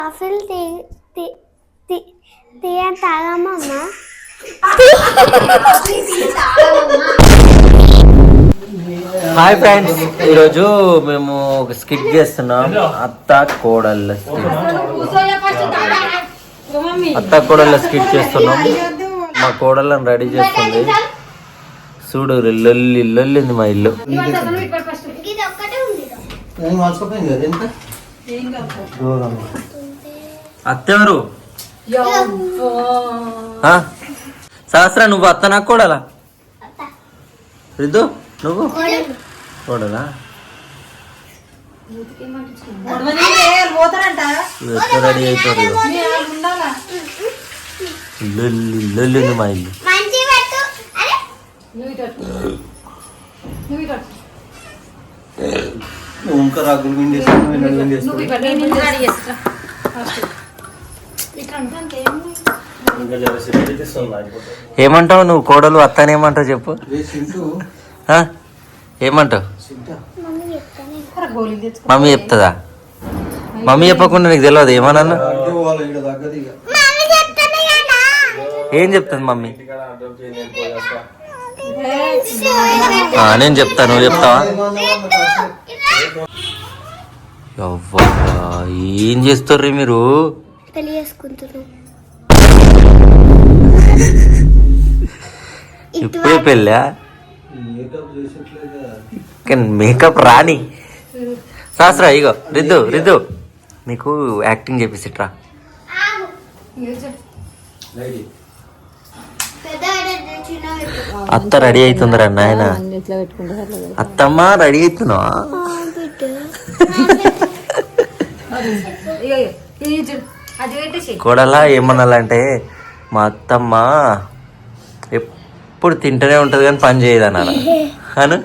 కాఫీలు తాగమ్మా. Hi friends, ఈరోజు మేము ఒక స్కిట్ చేస్తున్నాం. అత్త కోడళ్ళ స్కిట్ చేస్తున్నాం. మా కోడళ్ళని రెడీ చేస్తుంది. చూడు, లొల్లి లొల్లింది మా ఇల్లు. అత్తెవరు? సహస్ర, నువ్వు అత్త నాకు కోడలా? రిద్దు, నువ్వు కోడలా? రెడీ అయిపోరు. లొల్లి లొల్లింది మా ఇల్లు. ఏమంటావు నువ్వు? కోడలు అత్తని ఏమంటావు చెప్పు. ఏమంటావు? మమ్మీ చెప్తుందా? మమ్మీ చెప్పకుండా నీకు తెలియదు ఏమన్నా? ఏం చెప్తుంది మమ్మీ? నేను చెప్తా, నువ్వు చెప్తావా? ఏం చేస్తారు మీరు? ఇప్పుడే పెళ్ళా? మేకప్ రాని శాస్త్ర. ఇగో రిద్దు, రిద్దు నీకు యాక్టింగ్ చేపిసిట్రా. అత్త రెడీ అవుతుందిరా నాయన. అత్తమ్మ రెడీ అవుతున్నావా? కోడలా ఏమన్నాలంటే, మా అత్తమ్మ ఎప్పుడు తింటూనే ఉంటది కానీ పని చేయదు అన్నారా అను.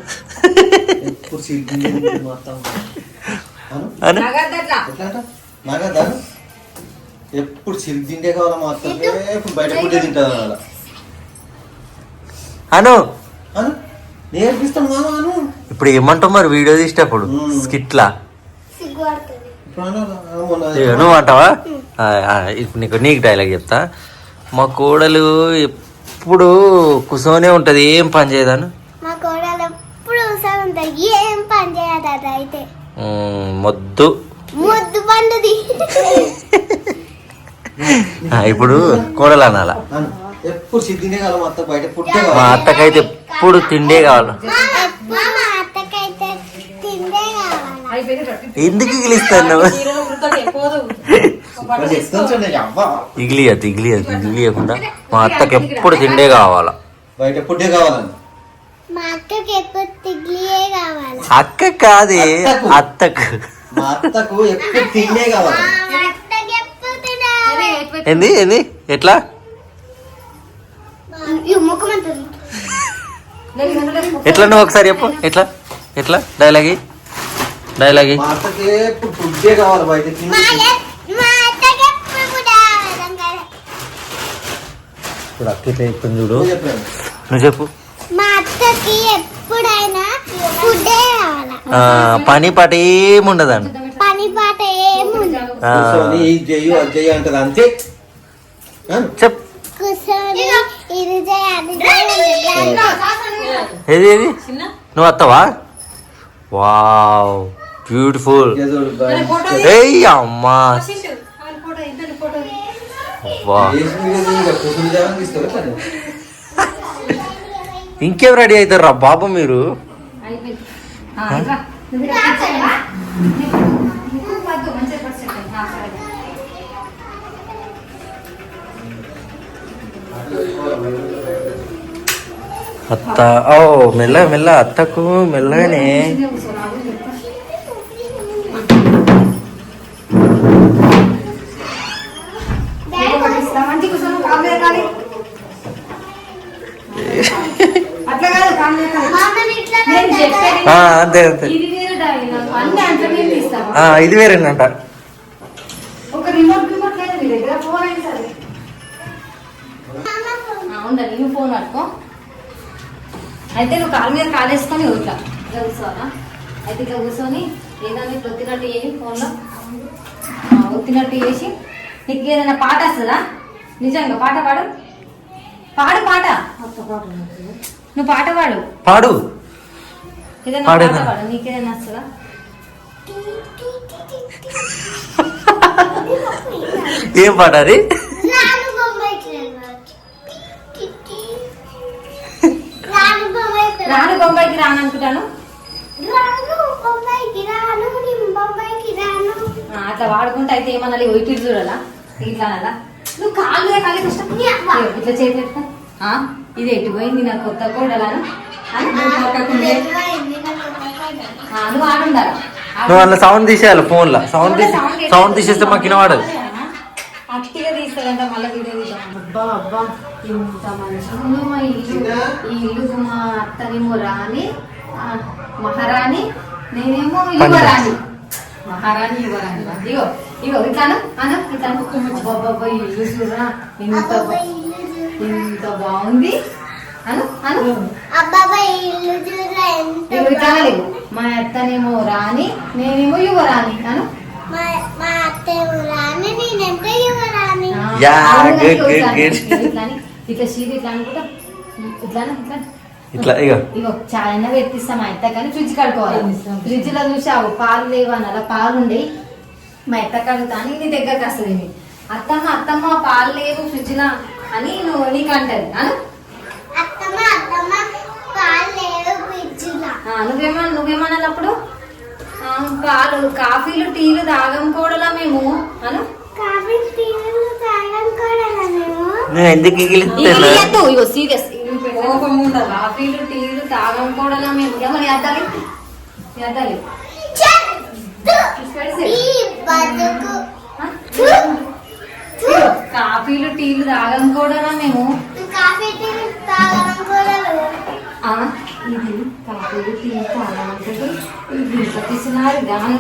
ఎప్పుడు తిండే కావాలా మాత్రం, బయట ఫుడ్ తింటా అను. నేర్పిస్తాను అను. ఇప్పుడు ఏమంటావు మరి వీడియో తీసేటప్పుడు స్కిట్లా? నువ్వు అంటావా? ఇప్పుడు నీకు డైలాగ్ చెప్తా. మా కోడలు ఎప్పుడు కూర్చొనే ఉంటది, ఏం పని చేయదాను. మొద్దు ఇప్పుడు కోడలు అనాల. మా అత్తకైతే ఎప్పుడు తిండే కావాలి. ఎందుకు ఇగిలిస్తాను నువ్వు? ఇగిలియకుండా మా అత్తకి ఎప్పుడు తిండే కావాలా. బయట ఫుడ్డే కావాలని. అక్క కాదే, అత్తకు. మా అత్తకు ఎప్పుడు తిండే కావాలి. ఏంది ఏంది? ఎట్లా? ఎట్లా నువ్వు ఒకసారి చెప్పు. ఎట్లా ఎట్లా? Dialogue dialogue. మా అత్తకి ఎప్పుడు ఫుడ్డే కావాలి. బయట ఇప్పుడు అక్క ఇట్లా చెప్తుంది చూడు. నువ్వు చెప్పు. మా అత్తకి ఎప్పుడైనా ఫుడ్డే కావాలా. పని పాట ఏముండదండి. పని పాట ఏముండదు. చెయ్యి అంటది అంతే. చెప్. ఏది ఏది? నువ్వు వస్తావా? Wow, beautiful. ఏయ్ అమ్మా, ఇంకేం రెడీ అవుతారు రా బాబు మీరు? అత్త ఓ మెల్ల మెల్ల, అత్తకు మెల్లగానే. అంతే అంతే. ఇది వేరేనంట. ఫోన్ పట్టుకో. అయితే నువ్వు కాలు మీద కాలేసుకొని ఇట్లా కూర్చోవాలా. అయితే ఇట్లా కూర్చొని ఏదైనా ప్రొత్తినట్టు ఏమి ఫోన్లో ఒత్తినట్టు చేసి నీకు ఏదైనా పాట వస్తుందా? నిజంగా పాట పాడు, పాడు పాట. నువ్వు పాట పాడు, పాడు ఏదైనా పాట పాడు. నీకేదైనా వస్తుందా? ఏం పాట అది? రాను బొంబాయికి రాను అనుకుంటాను. అట్లా వాడుకుంటే అయితే ఏమన్నా ఇటు చూడాలా, ఇట్లా అనాలా? నువ్వు కాళ్ళు కాలే కష్టం ఇట్లా చేయలేదు. ఇది ఎటు పోయింది నా కొత్త కోడలను నువ్వు ఆడుండాలా? నువ్వు అలా సౌండ్ తీసేయాలి ఫోన్ లో. సౌండ్ తీసేస్తే మాకు వినవాడదు. అట్టిగా తీస్తాడంట మళ్ళీ వీడియో తీద్దాం. అబ్బా అబ్బా ఇంత మంచిగా మా ఇల్లు. ఈ ఇల్లు మా అత్తనేమో రాణి మహారాణి, నేనేమో యువరాణి. మహారాణి యువరాణి. ఇగో ఇగో ఇట్లాను అను ఇట్లాను. అబ్బాబ్బా ఇల్లు చూడరా ఎంత బాగుంది అను అను. ఇట్లానే మా అత్తనేమో రాణి, నేనేమో యువరాణి అను. ఇట్లా చీర ఇట్లా అనుకుంటా ఇట్లా ఇట్లా ఇట్లా ఇగో ఇగో చాలా పెట్టిస్తాం మా ఎత్త. కానీ ఫ్రిడ్జ్ కడుకోవాలి. ఫ్రిడ్జ్ లో చూసావు పాలు లేవు అని అలా పాలు ఉండి మా ఎత్త కడుగుతాను. నీ దగ్గరకు వస్తుంది అత్తమ్మ అత్తమ్మ పాలు లేవు ఫ్రిడ్జ్ లో అని నీకు అంటది అను. నువ్వేమన్నప్పుడు పాలు కాఫీలు టీలు తాగం కూడలా మేము అను. ఎందుకు ఇగో సీరియస్ కాఫీలు టీలు తాగం కూడలా మేము. ఏమని అద్దాలి అద్దాలి కాఫీలు టీలు తాగం కూడలా మేము. ఇది కాఫీలు టీలు తాగమంటే ఇంత తీసినారు గాను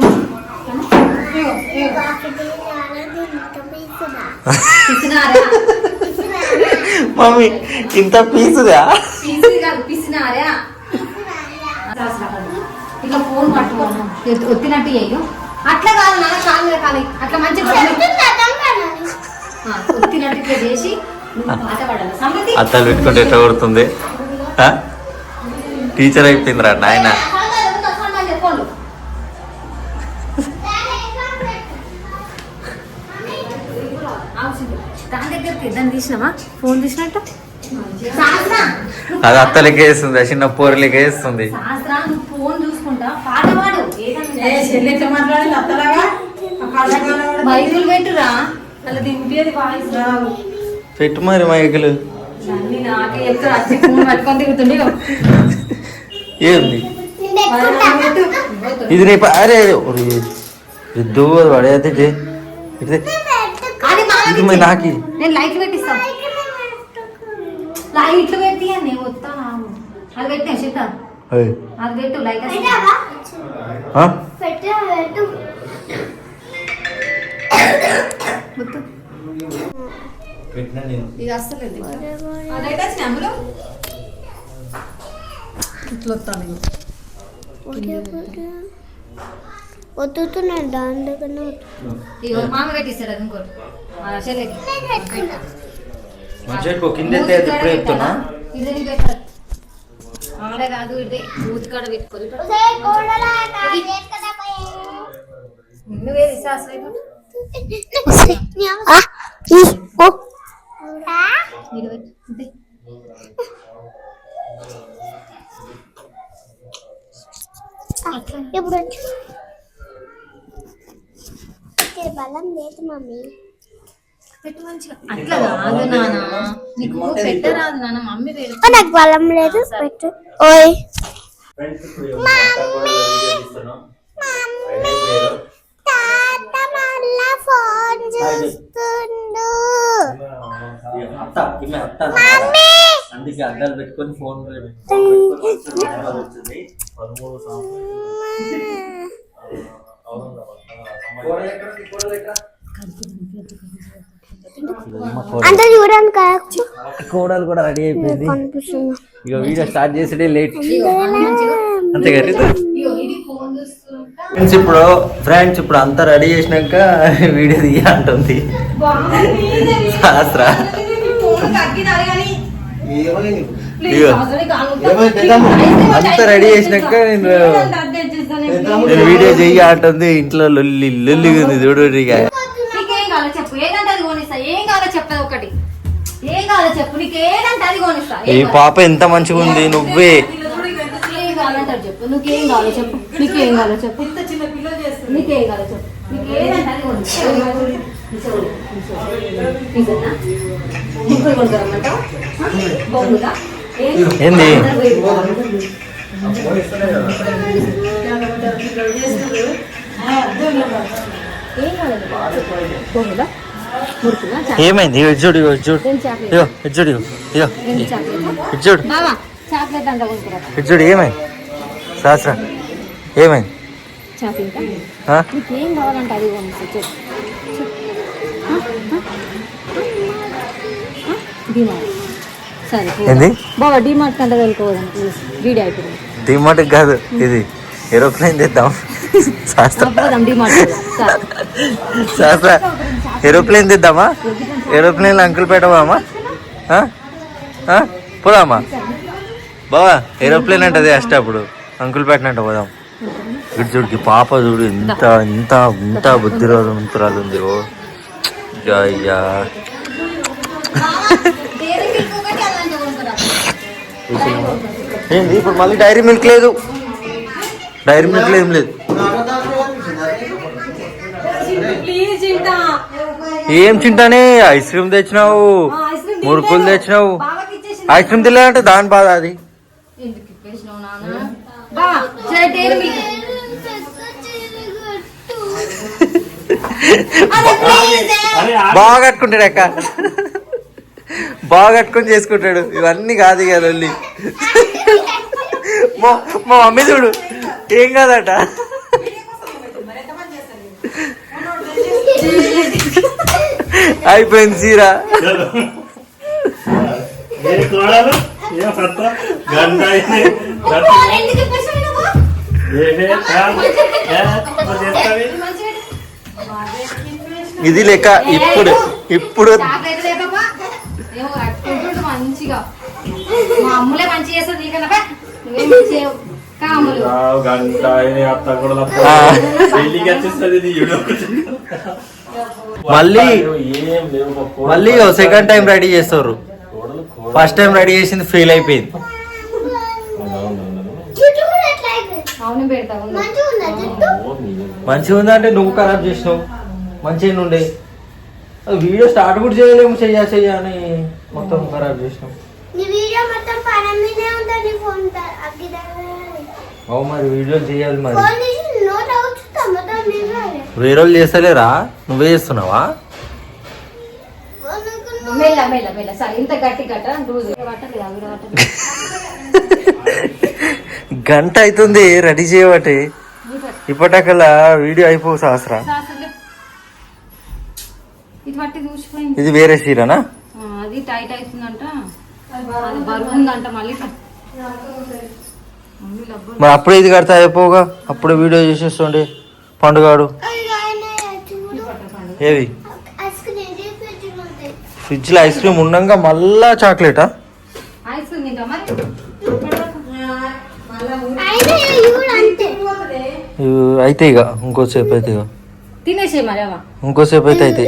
మమ్మీ ఇంత పీసుదా? పీసు కాదు పిసినారా. ఇట్లా ఫోన్ పట్టుకోను ఒత్తినట్టు చెయ్యు. అట్లా కాదు నాన్న కాదు కాదు అట్లా మంచిగా ఒత్తినట్టు ఇట్లా చేసి పాట పాడాలి. సమృద్ధి అత్తలు పెట్టుకుంటే ఎట్లా కొడుతుంది? టీచర్ అయిపోయిందిరా నాయన. దాని దగ్గరికి దాన్ని తీసినావా ఫోన్ తీసినట్టు? అది అత్తలకే వేస్తుంది, చిన్న పోరలకే వేస్తుంది. శాస్త్రా నువ్వు ఫోన్ చూసుకుంటా పాట పాడు. మైకులు పెట్టురా అలా దింపేది వాయిస్ రావు. పెట్టు మరి మైకులు. నాకే చెప్తారు వచ్చి ఫోన్ పట్టుకొని తిరుగుతుండే. ఏంది ఇది? నీ అరే ఇద్దు పడేది నాకి. నేను లైట్లు పెట్టిస్తాను. లైట్లు పెట్టి అని వస్తాను. అది పెట్టినా చెప్తా. అది పెట్టు లైట్ ఇది వస్తలేదు. లైట్ వచ్చిన అందులో ఇట్లా వస్తాను. వద్దుతున్నాడు దాని దగ్గర. ఇగో మామ పెట్టిస్తాడు అది ఇంకోటి చెల్లెకి. చెప్తున్నా ఆడే కాదు ఇదే ఊతికాడ పెట్టుకోవాలి. నువ్వేది శాస్త్రం ఇప్పుడు బలం లేదు మమ్మీ. పెట్టు మంచిగా. అట్లా కాదు నాన్న, నీకు పెట్టరాదు నాన్న. మమ్మీ నాకు బలం లేదు. పెట్టు. ఓయ్ తాత మళ్ళా ఫోన్ చూస్తుండు. మమ్మీ అందుకే అద్దాలు పెట్టుకొని ఫోన్ అంతా చూడడానికి కోడలు కూడా రెడీ అయిపోయింది. ఇక వీడియో స్టార్ట్ చేసేదే లేట్. అంతే కదా ఫోన్ చూస్తుంటా ఫ్రెండ్స్ ఇప్పుడు అంతా రెడీ చేసినాక వీడియో తీయ అంటుంది శాస్త్ర. అంతా రెడీ చేసినాక నేను వీడియో చెయ్యి అంటుంది. ఇంట్లో లొల్లి లొల్లి ఉంది చూడు. నీకేం కావాలో చెప్పు, ఏదంటే అది కొనిస్తా. ఏం కావాలో చెప్పదు ఒకటి, ఏం కావాలో చెప్పు, నీకు ఏదంటే అది కొనిస్తా. ఈ పాప ఎంత మంచిగా ఉంది. నువ్వే ఏం కావాలంటారు చెప్పు, నీకేం కావాలో చెప్పు, నీకేం కావాలో చెప్పు, నీకేం కావాలో చెప్పు, నీకు ఏదంటే అది కొనిస్తా. ముగ్గురు కొనుక్కరమ్మంటావు బొమ్ముగా ఏంది ఏమైంది? చూడు చూడు చూడు చూడు చాక్లెట్ అంతా కొనుక్కురా. చూడు ఏమైంది శాస్త్ర, ఏమైంది? చాక్లెట్ ఆ? నీకేం కావాలంటే అది కొనిస్తా చెప్పు. డిమార్ట్ సరే ఏంది బాబా డిమార్ట్ కంటే వెళ్ళిపోదాం ప్లీజ్. వీడియో అయిపోయింది. డిమార్ట్ కాదు, ఇది ఏరోప్లేన్ తెద్దాం శాస్త్ర. శాస్త్ర ఏరోప్లేన్ తెద్దామా? ఏరోప్లేన్ అంకుల్ పెట్టవామా? పోదామా బావా? ఏరోప్లేన్ అంటది అష్ట అప్పుడు అంకుల్ పెట్టినట్టు పోదాం. ఇటు చూడికి పాప చూడు ఇంత ఇంత ఇంత బుద్ధిరాలు మంతురాలు ఉంది. ఓ అయ్యా ఏంది ఇప్పుడు మళ్ళీ డైరీ మిల్క్ లేదు? డైరీ మిల్క్ లేదు, ఏం లేదు. ఏం చింటానే? ఐస్ క్రీమ్ తెచ్చినావు, మురుకులు తెచ్చినావు. ఐస్ క్రీమ్ తినలేదంటే దాని బాధ అది. బాగా కట్టుకుంటాడు అక్క, బాగా కట్టుకొని చేసుకుంటాడు. ఇవన్నీ కాదు ఇక లొల్లి. మా మమ్మీ చూడు ఏం కాదట. అయిపోయింది సీరా. ఇది లెక్క ఇప్పుడు ఇప్పుడు మంచిగా మా అమ్ములే మంచి చేస్తుంది. నీకన్నా నువ్వేం మంచి చేయవు. కాములు మళ్ళీ మళ్ళీ సెకండ్ టైం రెడీ చేస్తారు. ఫస్ట్ టైం రెడీ చేసింది ఫెయిల్ అయిపోయింది. అవును పెడతా మంచిగా ఉందంటే నువ్వు ఖరాబ్ చేసినావు. మంచిగా ఉండే వీడియో స్టార్ట్ కూడా చేయలేము. చెయ్య అని మొత్తం ఖరాబ్ చేసినావు. అవు మరి వీడియో చేయాలి మరి. వేరే వాళ్ళు చేస్తలేరా? నువ్వే చేస్తున్నావా? మెల్ల మెల్ల మెల్ల సరే ఇంత గట్టి గట్ట గంట అవుతుంది రెడీ చేయబట్టి. ఇప్పటికల్లా వీడియో అయిపో సహస్రా. ఇది వేరే చీరనా? అది టైట్ అవుతుందంట, అది బరువు ఉందంట. మళ్ళీ మరి అప్పుడే ఇది కడితే అయిపోగా, అప్పుడే వీడియో చేసేస్తుండే పండుగాడు. ఏవి ఫ్రిడ్జ్ లో ఐస్ క్రీమ్ ఉండగా మళ్ళా చాక్లెటా? ఐస్ క్రీమ్ తింటా మరి. అయితే ఇక ఇంకోసేపు అయితే ఇక తినేసే మరి ఇంకోసేపు అయితే అయితే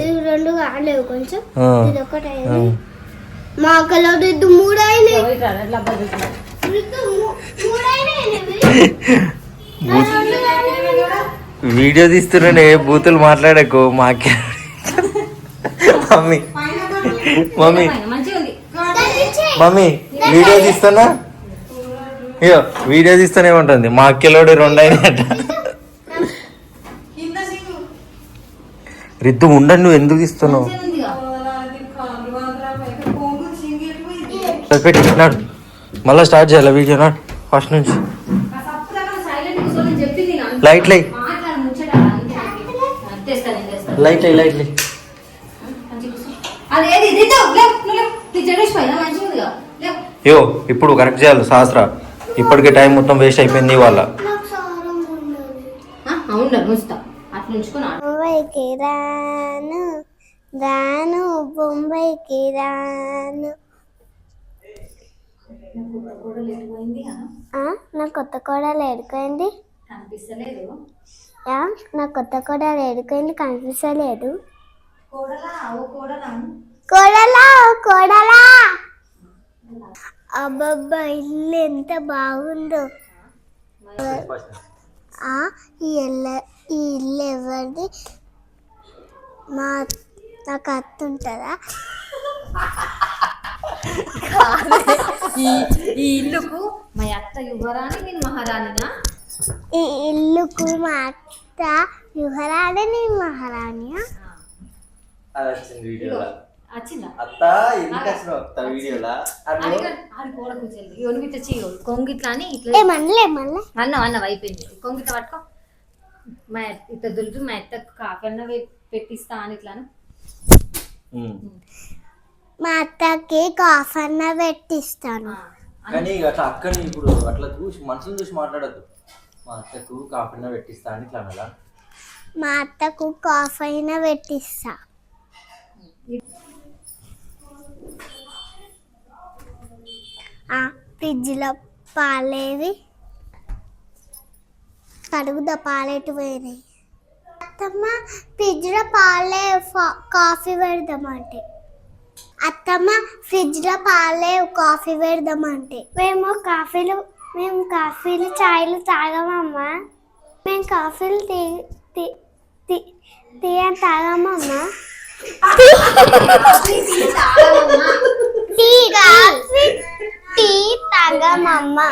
వీడియో తీస్తున్నానే బూతులు మాట్లాడకు మాకే. మమ్మీ మమ్మీ మమ్మీ వీడియో తీస్తున్నా, ఇయో వీడియో తీస్తూనే ఉంటుంది. మా అక్కలోడు 2 అయినాయట. రిద్దు ఉండండి, నువ్వు ఎందుకు ఇస్తున్నావు? పెట్టినాడు మళ్ళీ స్టార్ట్ చేయాలి వీడియో. నాడు ఫస్ట్ నుంచి లైట్ లై లైట్ లై లైట్ లై. యో ఇప్పుడు కరెక్ట్ చేయాలి శాస్త్ర. ఇప్పటికే టైం మొత్తం వేస్ట్ అయిపోయింది వాళ్ళ. ఉండదు ఉంచుతా అట్లా ఉంచుకున్నాడు. బొంబాయికి రాను రాను బొంబాయికి రాను. నా కొత్త కోడలు ఎడుకోండి కనిపిస్తలేదు. నా కొత్త కోడలు ఎడుకోండి కనిపిస్తలేదు. కోడలా ఓ కోడలా కోడలా కోడలా. అబ్బబ్బా ఇల్లు ఎంత బాగుందో. ఈ ఇల్లు ఎవరిది? నాకు అత్త ఉంటుందా? ఈ ఇల్లుకు మా అత్త యువరాణి నేను మహారాణినా? ఈ ఇల్లుకు మా అత్త యువరాణి నేను మహారాణియా? వచ్చిందా అత్త ఎందుకు వచ్చినావు అత్త వీడియోలా? కొంగిట్లా అని అన్న అయిపోయింది. కొంగిట్లా పట్టుకో మా ఇట్లా దులిపి మా అత్తకు కాకన్నా పెట్టిస్తా అని ఇట్లాను. మా అత్తకి కాఫీ అన్న పెట్టిస్తాను. కానీ అట్లా అక్కని ఇప్పుడు అట్లా చూసి మనుషులు చూసి మాట్లాడద్దు. మా అత్తకు కాఫీ పెట్టిస్తా అని ఇట్లా అన్నదా? మా అత్తకు కాఫీ అయినా పెట్టిస్తా. ఫ్రిడ్జ్లో పాలేవి కడుగుదా పాలేటి పోయినాయి. అత్తమ్మ ఫ్రిడ్జ్లో పాలే కాఫీ పెడదామంటే. అత్తమ్మ ఫ్రిడ్జ్లో పాలే కాఫీ పెడదామంటే. మేము కాఫీలు చాయ్లు తాగమమ్మా. మేము కాఫీలు తాగమమ్మా. టీ తాగమమ్మా.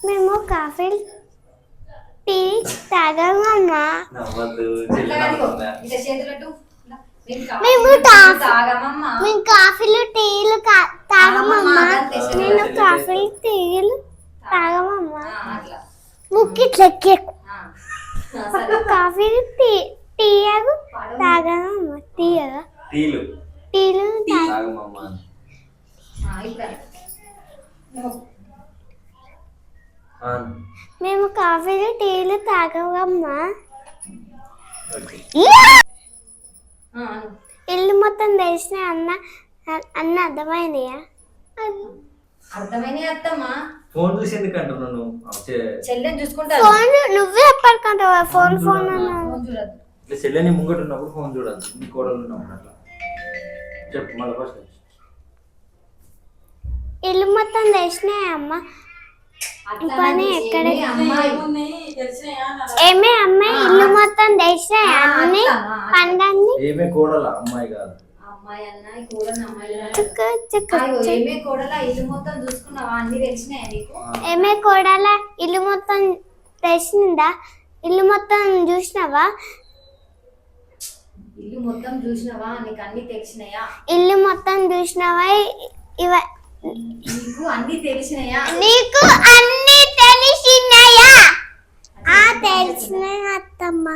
మేము కాఫీలు టీ తాగమమ్మా. మేము కాఫీలు టీలు తాగమమ్మా. నేను కాఫీలు టీలు తాగమమ్మా. ముక్కిట్లెక్కే కాఫీలు టీయగు తాగమమ్మా. టీలు తాగమమ్మా. మేము కాఫీలు టీలు తాగమమ్మా. ఇల్లు మొత్తం తెలిసిన అన్న అర్థమైనయా? అర్థమైనా అత్తమ్మా. ఫోన్ చూసి ఎందుకు అంటున్నాను? చెల్లెని చూసుకుంటా. ఫోన్ నువ్వే ఎప్పటికంటావా? ఫోన్ చూడదు. చెల్లెని ముంగట ఉన్నప్పుడు ఫోన్ చూడదు. నీ కోడలు ఉన్నప్పుడు అట్లా చెప్పు. మళ్ళీ ఫస్ట్ ఇల్లు మొత్తం తెలిసినాయి అమ్మ. పని ఎక్కడ ఏమే అమ్మాయి ఇల్లు మొత్తం తెలిసినాయి అన్ని పండన్ని. ఏమే కోడలా అమ్మాయి కాదు. అమ్మాయి అన్న కోడలు అమ్మాయి ఏమే కోడలా ఇల్లు మొత్తం చూసుకున్నావా? అన్ని తెలిసినాయా నీకు? ఏమే కోడలా ఇల్లు మొత్తం తెలిసిందా? ఇల్లు మొత్తం చూసినావా? ఇల్లు మొత్తం చూసినావా? నీకు అన్ని తెలిసినాయా? ఇల్లు మొత్తం చూసినావా? నీకు అన్ని తెలిసినాయా? నీకు అన్ని తెలిసినాయా? తెలిసినాయి అత్తమ్మ.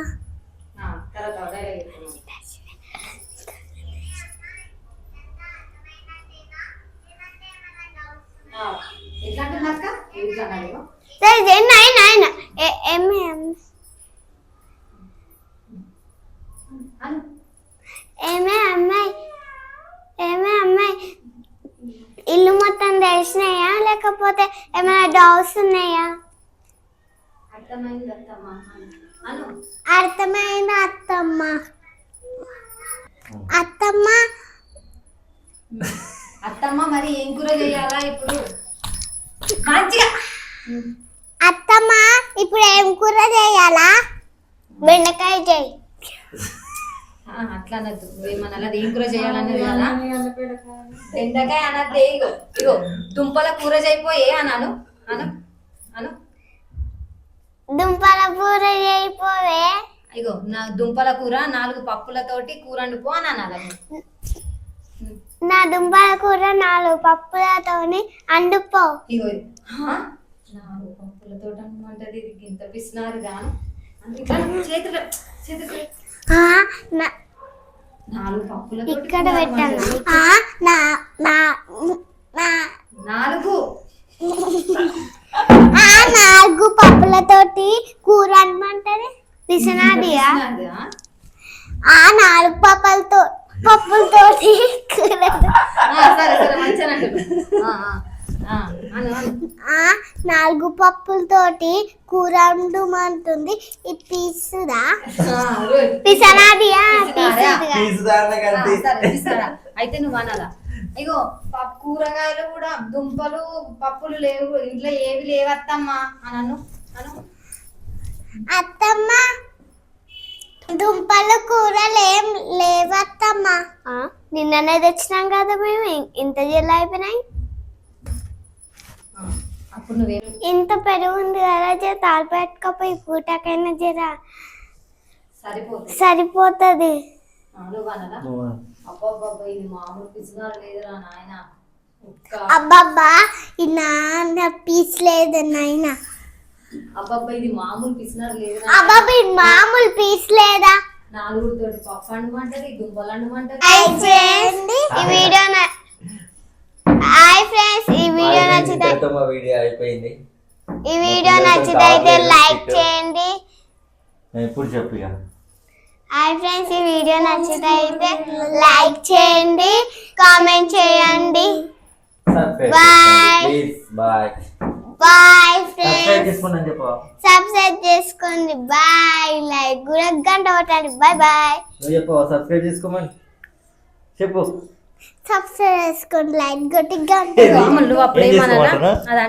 ఎట్లా అంటున్నాక ఏమే అమ్మాయి ఇల్లు మొత్తం తెలిసినాయా లేకపోతే ఏమైనా డౌట్స్ ఉన్నాయా? అర్థమైంది అత్తమ్మ. అర్థమైంది అత్తమ్మ. అత్తమ్మ అత్తమ్మ మరి ఏం కూర చేయాలా ఇప్పుడు? మంచిగా అత్తమ్మ ఇప్పుడు ఏం కూర చేయాలా? బెండకాయ చేయి. అట్లా అనద్దు. ఏమన్నా ఏం కూర చేయాలన్నది కదా. బెండకాయ అనద్దే. ఇగో ఇగో దుంపల కూర చేయిపోయే అన్నాను. అను దుంపల కూర చేయిపోవే. ఇగో నా దుంపల కూర 4 పప్పులతోటి కూర వండుపో అని అనాలి. నా దుంపల కూర 4 పప్పులతోని అండుపో. ఇగో 4 పప్పులతో అనమంటది. ఇది ఇంత పిసినారు గాను చేతులు 4 పప్పులతో ఇక్కడ పెట్టాను. 4 ఆ 4 పప్పులతోటి కూర అనమంటది పిసనాదియా. ఆ 4 పప్పులతోటి కూర. సరే సరే మంచిగా అంటారు. ఆ 4 పప్పులతోటి కూర వండుమంటుంది. ఈ పీసుదా పిసనాదియా సరే అయితే నువ్వు అనాలా. ఇగో కూరగాయలు కూడా దుంపలు పప్పులు లేవు ఇంట్లో ఏవి లేవత్తమ్మా అను. అత్తమ్మ దుంపల కూరలు ఏం లేవత్తమ్మా. నిన్ననే తెచ్చినాం కదా మేము, ఇంత జిల్లా అయిపోయినాయి. అప్పుడు నువ్వే ఇంత పెరుగు ఉంది కదా, జర తాలు పెట్టుకోపోయి పూటకైనా జర సరిపోతుంది. నువ్వు అనలా. అబ్బబ్బబ్బా ఇది మామూలు పిసినారు లేదురా నాయన. అబ్బబ్బా ఈ నాన్న పీస్ లేదు నాయన. అబ్బబ్బా ఇది మామూలు పిసినారు లేదురా. అబ్బబ్బా ఇది మామూలు పీస్ లేదా. 4 తోటి పప్పు అండమంటది, దుంపలు అండమంటది. హాయ్ ఫ్రెండ్స్, ఈ వీడియో నచ్చితే వీడియో అయిపోయింది. ఈ వీడియో నచ్చితే లైక్ చేయండి. ఇప్పుడు చెప్పు ఇక. హాయ్ ఫ్రెండ్స్, ఈ వీడియో నచ్చితే లైక్ చేయండి, కామెంట్ చేయండి. బాయ్ బాయ్ బాయ్ ఫ్రెండ్స్, చెప్పు. సబ్స్క్రైబ్ చేసుకోండి. బాయ్. లైక్ కూడా గంట కొట్టండి. Bye bye. నువ్వు చెప్పు, సబ్స్క్రైబ్ చేసుకోమని చెప్పు. సబ్స్క్రైబ్ చేసుకోండి, లైక్ కొట్టి గంట నువ్వు అప్పుడు ఏమన్నా